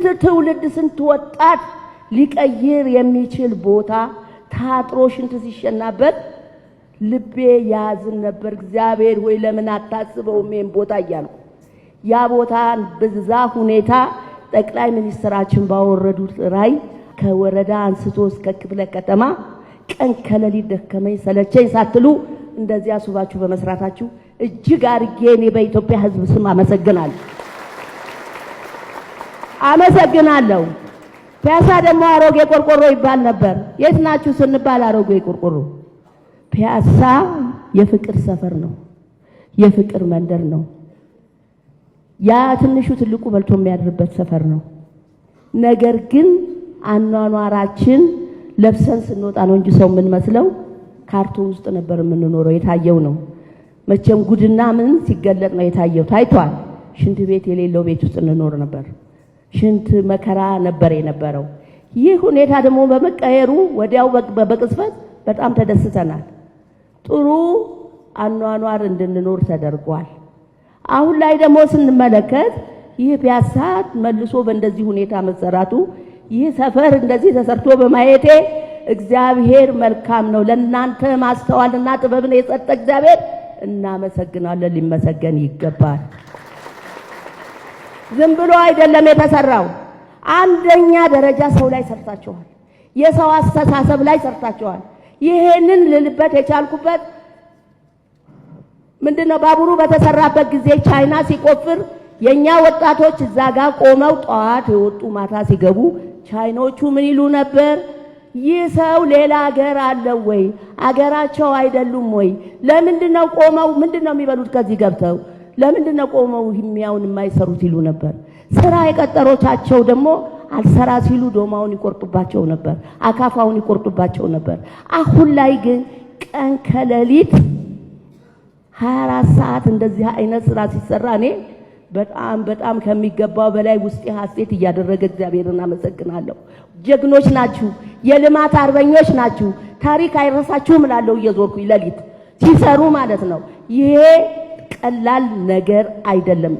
ስንት ትውልድ ስንት ወጣት ሊቀይር የሚችል ቦታ ታጥሮ ሽንት ሲሸናበት ልቤ ያዝን ነበር። እግዚአብሔር ሆይ ለምን አታስበውም ይሄን ቦታ እያልኩ ያ ቦታ በዛ ሁኔታ ጠቅላይ ሚኒስትራችን ባወረዱት ራይ ከወረዳ አንስቶ እስከ ክፍለ ከተማ ቀን ከሌሊት ደከመኝ ሰለቸኝ ሳትሉ እንደዚያ ሱባችሁ በመስራታችሁ እጅግ አርጌ እኔ በኢትዮጵያ ሕዝብ ስም አመሰግናለሁ። ፒያሳ ደግሞ አሮጌ ቆርቆሮ ይባል ነበር። የት ናችሁ ስንባል አሮጌ ቆርቆሮ። ፒያሳ የፍቅር ሰፈር ነው፣ የፍቅር መንደር ነው። ያ ትንሹ ትልቁ በልቶ የሚያድርበት ሰፈር ነው። ነገር ግን አኗኗራችን ለብሰን ስንወጣ ነው እንጂ ሰው ምን መስለው ካርቶን ውስጥ ነበር የምንኖረው። የታየው ነው መቼም ጉድና ምን ሲገለጥ ነው የታየው። ታይቷል። ሽንት ቤት የሌለው ቤት ውስጥ እንኖር ነበር። ሽንት መከራ ነበር የነበረው። ይህ ሁኔታ ደግሞ በመቀየሩ ወዲያው በቅጽበት በጣም ተደስተናል። ጥሩ አኗኗር እንድንኖር ተደርጓል። አሁን ላይ ደግሞ ስንመለከት ይህ ፒያሳ መልሶ በእንደዚህ ሁኔታ መሰራቱ ይህ ሰፈር እንደዚህ ተሰርቶ በማየቴ እግዚአብሔር መልካም ነው። ለእናንተ ማስተዋልና ጥበብን የሰጠ እግዚአብሔር እናመሰግናለን። ሊመሰገን ይገባል። ዝም ብሎ አይደለም የተሰራው። አንደኛ ደረጃ ሰው ላይ ሰርታችኋል። የሰው አስተሳሰብ ላይ ሰርታችኋል። ይሄንን ልልበት የቻልኩበት ምንድነው? ባቡሩ በተሰራበት ጊዜ ቻይና ሲቆፍር የኛ ወጣቶች እዛ ጋር ቆመው ጧት የወጡ ማታ ሲገቡ ቻይናዎቹ ምን ይሉ ነበር? ይህ ሰው ሌላ ሀገር አለው ወይ? አገራቸው አይደሉም ወይ? ለምንድነው ቆመው ምንድነው የሚበሉት ከዚህ ገብተው ለምንድነው ቆመው ህሚያውን የማይሰሩት ይሉ ነበር። ስራ የቀጠሮቻቸው ደግሞ አልሰራ ሲሉ ዶማውን ይቆርጡባቸው ነበር፣ አካፋውን ይቆርጡባቸው ነበር። አሁን ላይ ግን ቀን ከሌሊት 24 ሰዓት እንደዚህ አይነት ስራ ሲሰራ እኔ በጣም ከሚገባው በላይ ውስጤ ሐሴት እያደረገ እግዚአብሔርን አመሰግናለሁ። ጀግኖች ናችሁ፣ የልማት አርበኞች ናችሁ። ታሪክ አይረሳችሁም እላለሁ እየዞርኩ ለሊት ሲሰሩ ማለት ነው። ይሄ ቀላል ነገር አይደለም።